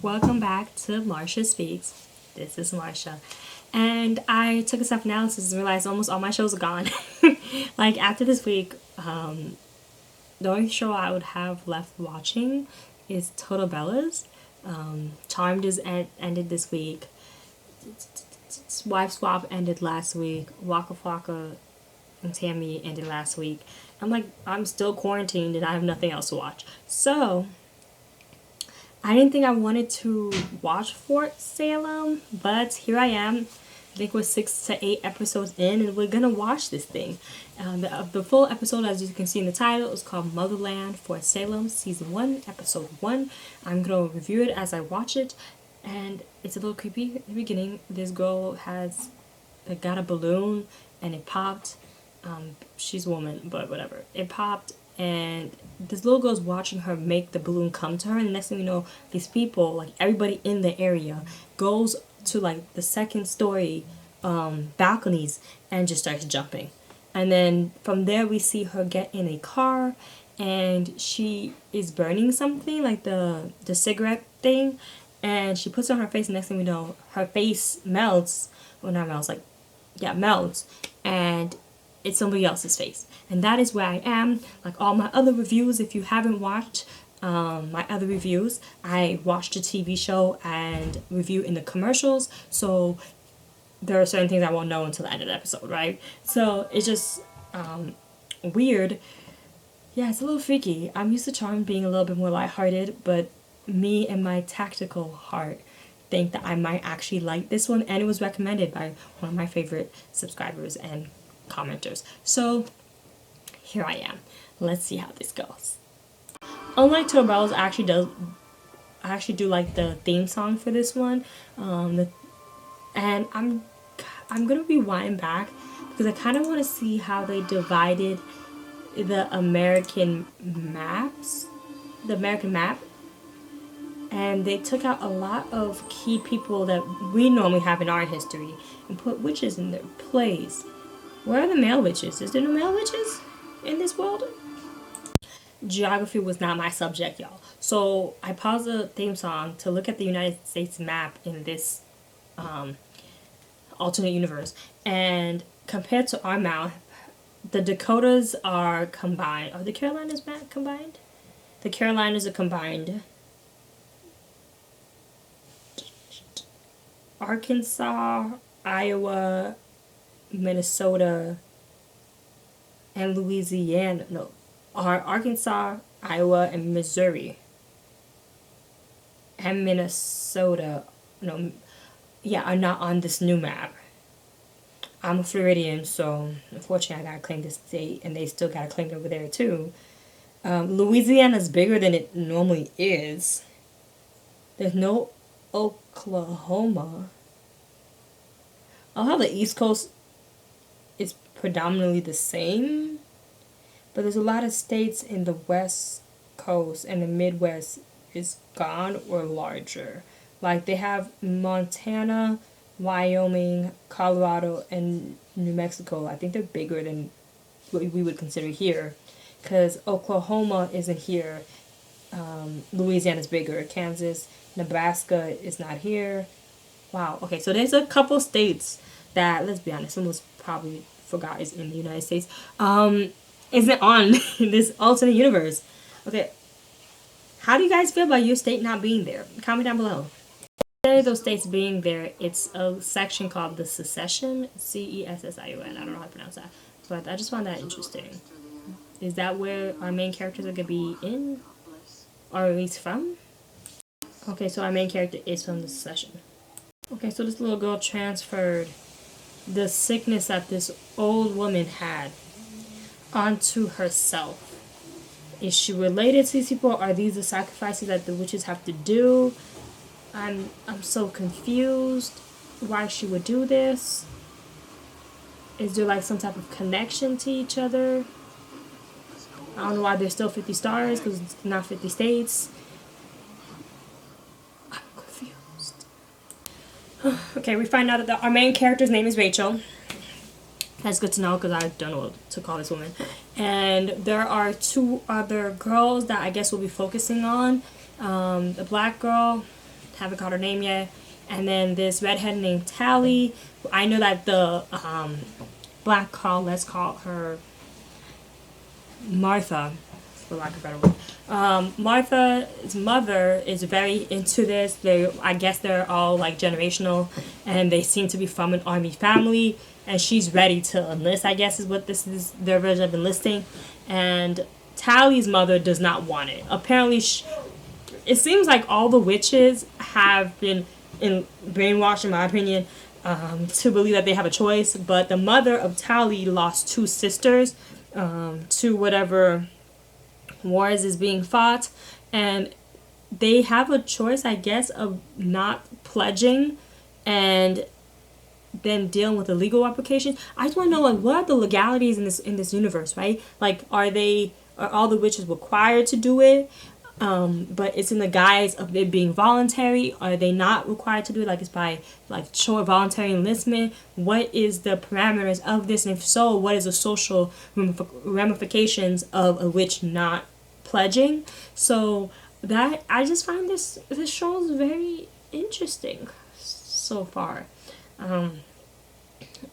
Welcome back to Marsha Speaks. This is Marsha. And I took a self analysis and realized almost all my shows are gone. Like after this week, the only show I would have left watching is Total Bellas. Charmed is ended this week. Wife Swap ended last week. Waka Flocka and Tammy ended last week. I'm still quarantined and I have nothing else to watch. So I didn't think I wanted to watch Fort Salem, but here I am. I think we're 6 to 8 episodes in, and we're gonna watch this thing. The full episode, as you can see in the title, is called Motherland, Fort Salem, Season 1, Episode 1. I'm gonna review it as I watch it, and it's a little creepy at the beginning. This girl has got a balloon, and it popped. She's a woman, but whatever. It popped, and this little girl's watching her make the balloon come to her, and the next thing you know, these people, like everybody in the area, goes to like the second story balconies and just starts jumping. And then from there we see her get in a car, and she is burning something like the cigarette thing, and she puts it on her face, and next thing we know, her face melts. Well, not melts, like, yeah, melts, and it's somebody else's face. And that is where I am. Like all my other reviews, if you haven't watched my other reviews, I watched a TV show and review in the commercials, so there are certain things I won't know until the end of the episode, right? So it's just weird. Yeah, it's a little freaky. I'm used to Charm being a little bit more lighthearted, but me and my tactical heart think that I might actually like this one, and it was recommended by one of my favorite subscribers and commenters. So here I am. Let's see how this goes. Unlike Total Bells, I actually do like the theme song for this one, and I'm gonna rewind back because I kind of want to see how they divided the American maps, the American map, and they took out a lot of key people that we normally have in our history and put witches in their place. Where are the male witches? Is there no male witches in this world? Geography was not my subject, y'all. So I paused the theme song to look at the United States map in this alternate universe. And compared to our map, the Dakotas are combined. Are the Carolinas combined? The Carolinas are combined. Arkansas, Iowa, Minnesota, and Louisiana. No, are Arkansas, Iowa, and Missouri. And Minnesota, no, yeah, are not on this new map. I'm a Floridian, so unfortunately I gotta claim this state, and they still gotta claim it over there too. Louisiana's bigger than it normally is. There's no Oklahoma. I'll have the East Coast is predominantly the same, but there's a lot of states in the West Coast, and the Midwest is gone or larger. Like they have Montana, Wyoming, Colorado, and New Mexico. I think they're bigger than what we would consider here, because Oklahoma isn't here. Louisiana's bigger. Kansas, Nebraska is not here. Wow. Okay, so there's a couple states that, let's be honest, almost probably forgot is in the United States. Isn't on this alternate universe. Okay, how do you guys feel about your state not being there? Comment down below. Instead of those states being there, it's a section called the Secession, Cession. I don't know how to pronounce that, but I just found that interesting. Is that where our main characters are gonna be in, or at least from? Okay, so our main character is from the Secession. Okay, so this little girl transferred the sickness that this old woman had onto herself. Is she related to these people? Are these the sacrifices that the witches have to do? I'm so confused why she would do this. Is there like some type of connection to each other? I don't know why there's still 50 stars, because it's not 50 states. I'm confused. Okay, we find out that our main character's name is Rachel. That's good to know because I don't know what to call this woman. And there are two other girls that I guess we'll be focusing on. The black girl haven't caught her name yet. And then this redhead named Tally. I know that the black girl, let's call her Martha, for lack of a better word. Martha's mother is very into this. I guess they're all like generational, and they seem to be from an army family. And she's ready to enlist, I guess is what this is, their version of enlisting. And Tally's mother does not want it. Apparently, it seems like all the witches have been brainwashed, in my opinion, to believe that they have a choice. But the mother of Tally lost two sisters to whatever wars is being fought, and they have a choice, I guess, of not pledging and then dealing with the legal applications. I just want to know, like, what are the legalities in this universe, right? Like, are all the witches required to do it? But it's in the guise of it being voluntary. Are they not required to do it? Like, it's by like short voluntary enlistment. What is the parameters of this? And if so, what is the social ramifications of a witch not pledging? So that, I just find this show is very interesting so far.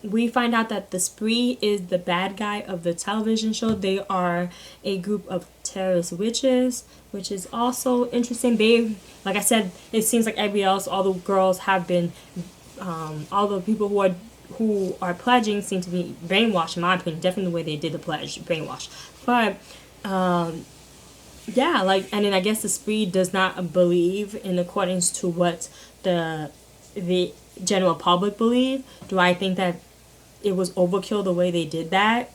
We find out that the Spree is the bad guy of the television show. They are a group of terrorist witches, which is also interesting. They, like I said, it seems like everybody else, all the girls have been, all the people who are pledging seem to be brainwashed, in my opinion. Definitely the way they did the pledge, brainwashed. But yeah, like, and then I guess the Spree does not believe in accordance to what the general public believe. Do I think that it was overkill the way they did that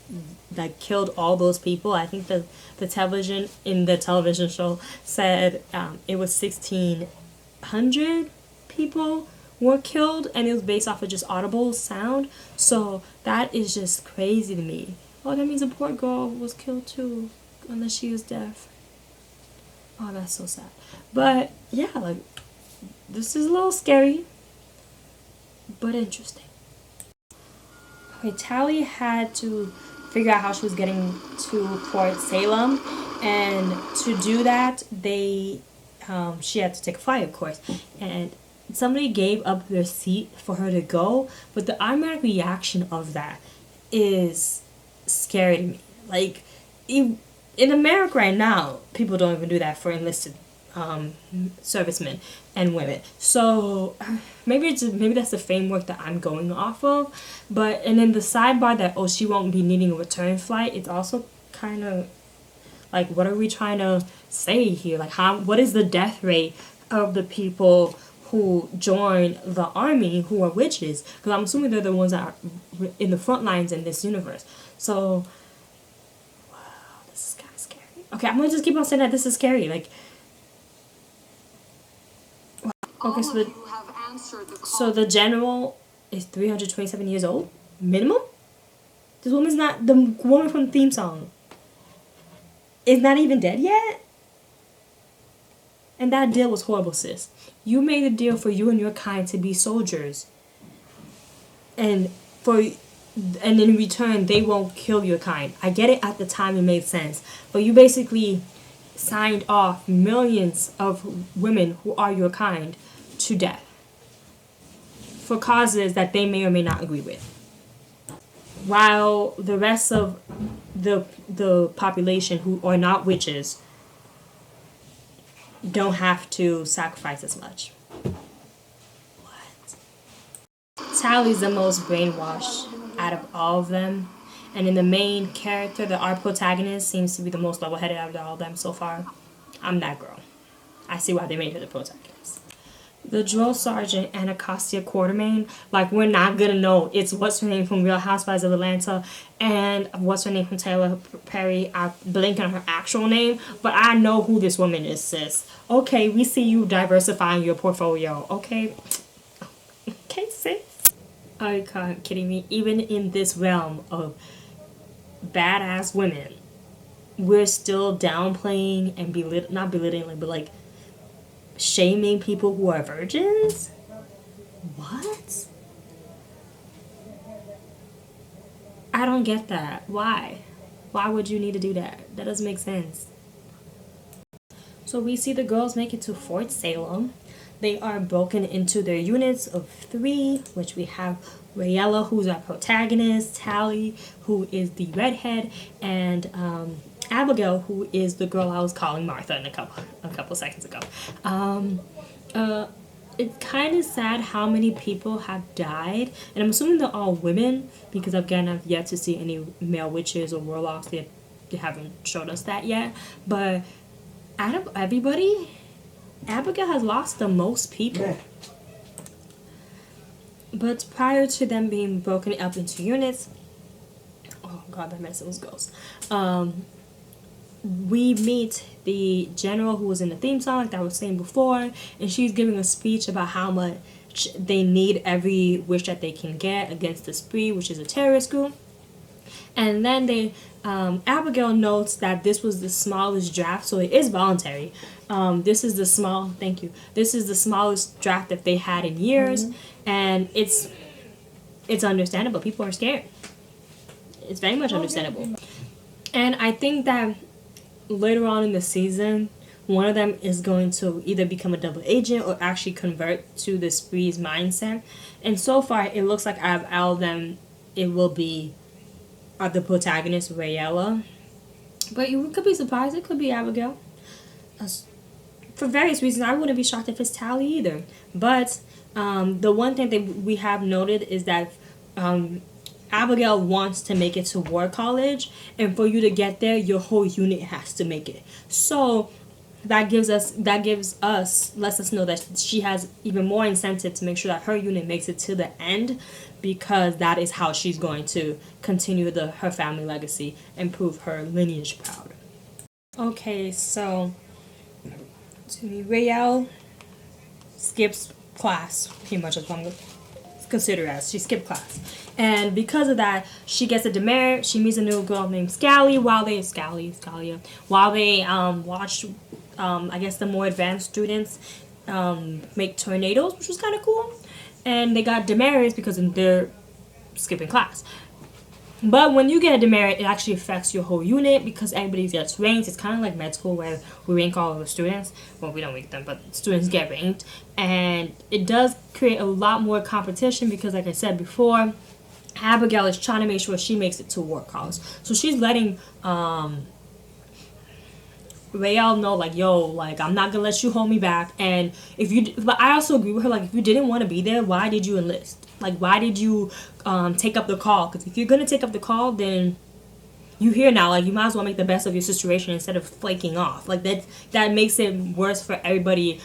killed all those people? I think the television in the television show said it was 1,600 people were killed, and it was based off of just audible sound. So that is just crazy to me. Oh, that means a poor girl was killed too, unless she was deaf. Oh, that's so sad. But yeah, like, this is a little scary, but interesting. Okay, Tally had to figure out how she was getting to Fort Salem, and to do that, she had to take a flight, of course, and somebody gave up their seat for her to go, but the automatic reaction of that is scary to me. Like, in America right now, people don't even do that for enlisted servicemen and women. So maybe that's the framework that I'm going off of. But, and then the sidebar that, oh, she won't be needing a return flight, it's also kind of like, what are we trying to say here? Like, what is the death rate of the people who join the army who are witches? Because I'm assuming they're the ones that are in the front lines in this universe. So wow, this is kind of scary. Okay, I'm gonna just keep on saying that this is scary. Like, okay, so the general is 327 years old minimum. This woman's not, the woman from the theme song is not even dead yet. And that deal was horrible, sis. You made a deal for you and your kind to be soldiers, and in return they won't kill your kind. I get it, at the time it made sense, but you basically signed off millions of women who are your kind to death for causes that they may or may not agree with, while the rest of the population who are not witches don't have to sacrifice as much. What? Tally's the most brainwashed out of all of them, and in the main character, our protagonist seems to be the most level-headed out of all of them so far. I'm that girl. I see why they made her the protagonist. The drill sergeant, Anacostia Quartermain, like, we're not gonna know. It's what's her name from Real Housewives of Atlanta and what's her name from Taylor Perry. I'm blanking on her actual name, but I know who this woman is, sis. Okay, we see you diversifying your portfolio. Okay, sis. Are you kidding me? Even in this realm of badass women, we're still downplaying and not belittling, but like shaming people who are virgins? What? I don't get that. Why? Why would you need to do that? That doesn't make sense. So we see the girls make it to Fort Salem. they are broken into their units of 3, which we have Rayella, who's our protagonist, Tally, who is the redhead, and Abigail, who is the girl I was calling Martha a couple seconds ago. It's kind of sad how many people have died, and I'm assuming they're all women because again I've yet to see any male witches or warlocks. They haven't showed us that yet. But out of everybody, Abigail has lost the most people. Yeah. But prior to them being broken up into units, oh god, that medicine was gross. We meet the general who was in the theme song, like I was saying before, and she's giving a speech about how much they need every wish that they can get against the Spree, which is a terrorist group. And then Abigail notes that this was the smallest draft, so it is voluntary. This is the smallest draft that they had in years, and it's understandable. People are scared. It's very much understandable. And I think that later on in the season, one of them is going to either become a double agent or actually convert to the Spree's mindset. And so far, it looks like out of all of them, it will be the protagonist, Rayella. But you could be surprised. It could be Abigail. For various reasons, I wouldn't be shocked if it's Tally either. But the one thing that we have noted is that Abigail wants to make it to War College, and for you to get there, your whole unit has to make it. So lets us know that she has even more incentive to make sure that her unit makes it to the end, because that is how she's going to continue her family legacy and prove her lineage proud. Okay, so Raelle skips class, pretty much as one would consider as. She skipped class. And because of that, she gets a demerit. She meets a new girl named Scalia while they watch, I guess, the more advanced students make tornadoes, which was kind of cool. And they got demerits because they're skipping class. But when you get a demerit, it actually affects your whole unit because everybody gets ranked. It's kind of like med school where we rank all of the students. Well, we don't rank them, but students get ranked. And it does create a lot more competition because, like I said before, Abigail is trying to make sure she makes it to War College. So she's letting Raelle know, like, yo, like, I'm not gonna let you hold me back. And but I also agree with her, like, if you didn't want to be there, why did you enlist? Like, why did you take up the call? Because if you're gonna take up the call, then you're here now. Like, you might as well make the best of your situation instead of flaking off. Like, that makes it worse for everybody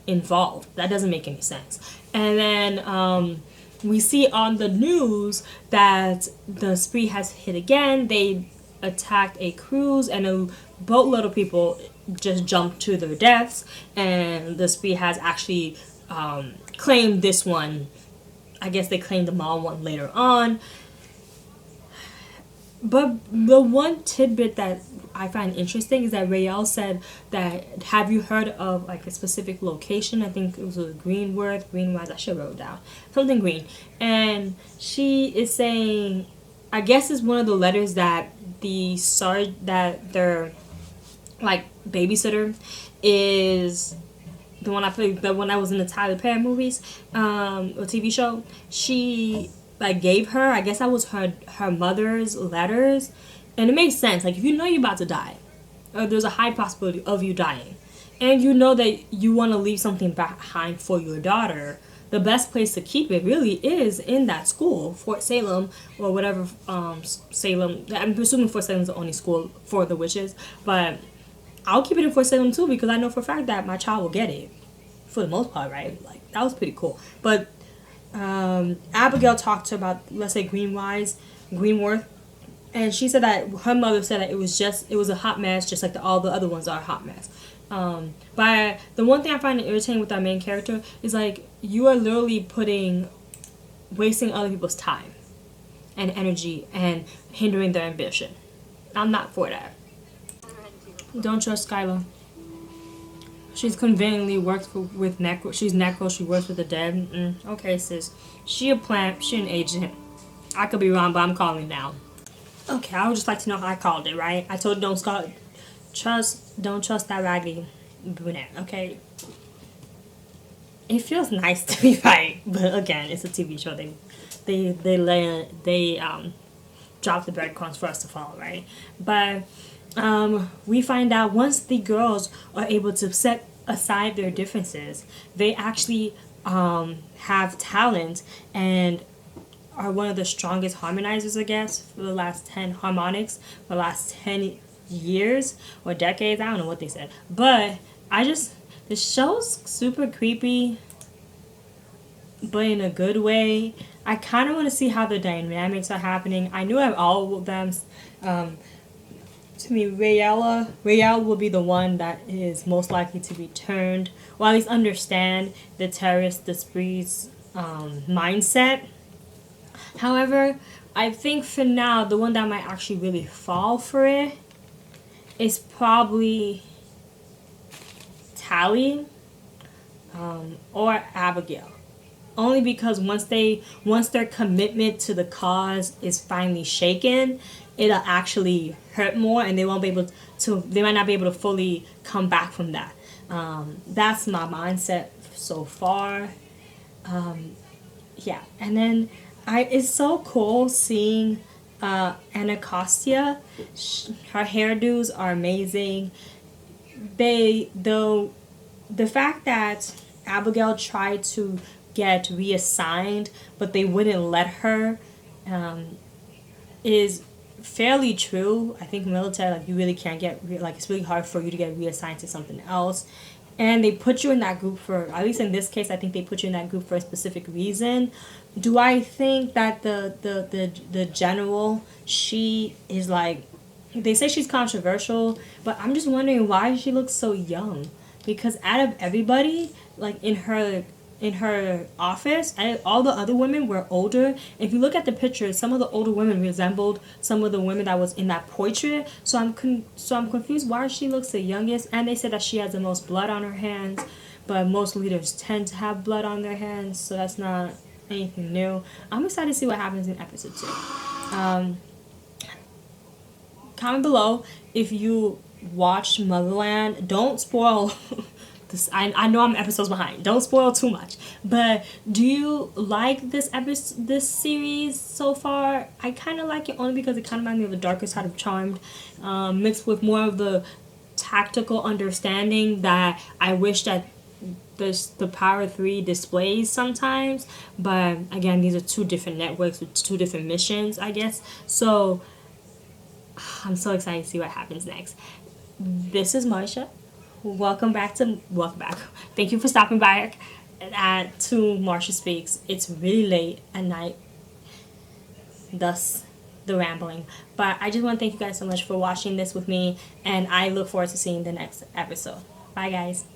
involved. That doesn't make any sense. And then we see on the news that the Spree has hit again. They attacked a cruise and a boatload of people just jumped to their deaths, and the Spree has actually claimed this one. I guess they claimed the mall one later on. But the one tidbit that I find interesting is that Raelle said that, have you heard of like a specific location? I think it was a Greenwise, I should have wrote it down. Something green. And she is saying, I guess it's one of the letters that their like babysitter is the one I played, the one that was in the Tyler Perry movies, or TV show. She like gave her, I guess that was her mother's letters, and it makes sense. Like, if you know you're about to die, or there's a high possibility of you dying, and you know that you want to leave something behind for your daughter, the best place to keep it really is in that school, Fort Salem, or whatever, Salem. I'm assuming Fort Salem's the only school for the witches, but I'll keep it in Fort Salem too, because I know for a fact that my child will get it, for the most part, right? Like, that was pretty cool. But Abigail talked about, let's say, Greenworth, and she said that her mother said that it was a hot mess, just like all the other ones are a hot mess. But the one thing I find irritating with our main character is, like, you are literally wasting other people's time and energy and hindering their ambition. I'm not for that. Don't trust Skylar. She's conveniently worked with Necro. She's Necro. She works with the dead. Okay, sis. She a plant. She an agent. I could be wrong, but I'm calling it now. Okay, I would just like to know how I called it, right? I told you don't trust that raggedy brunette, okay? it feels nice to be right, but again, it's a TV show. They drop the breadcrumbs for us to follow, right? But we find out once the girls are able to set aside their differences, they actually have talent and are one of the strongest harmonizers, I guess, for the last 10 harmonics, for the last 10 years or decades. I don't know what they said. But the show's super creepy, but in a good way. I kind of want to see how the dynamics are happening. I knew all of them. To me, Rayella will be the one that is most likely to be turned, or at least understand the terrorist spree's mindset. However, I think for now, the one that might actually really fall for it is probably Tally or Abigail. Only because once their commitment to the cause is finally shaken, it'll actually hurt more, and they might not be able to fully come back from that. That's my mindset so far. Yeah, and then it's so cool seeing Anacostia. Her hairdos are amazing. The fact that Abigail tried to get reassigned, but they wouldn't let her, is fairly true. I think military, like, you really can't it's really hard for you to get reassigned to something else. And they put you in that group for, at least in this case, I think they put you in that group for a specific reason. Do I think that the general, she is like, they say she's controversial, but I'm just wondering why she looks so young. Because out of everybody, like in her office, all the other women were older. If you look at the pictures, some of the older women resembled some of the women that was in that portrait. So I'm confused why she looks the youngest. And they said that she has the most blood on her hands, but most leaders tend to have blood on their hands, so that's not anything new. I'm excited to see what happens in episode 2. Comment below if you watched Motherland. Don't spoil this. I know I'm episodes behind. Don't spoil too much. But do you like this series so far? I kind of like it only because it kind of reminds me of The Darker Side of Charmed, mixed with more of the tactical understanding that I wish that the Power 3 displays sometimes. But again, these are two different networks with two different missions, I guess. So I'm so excited to see what happens next. This is Marsha. Welcome back. Thank you for stopping by to Marsha Speaks. It's really late at night, thus the rambling. But I just want to thank you guys so much for watching this with me, and I look forward to seeing the next episode. Bye, guys.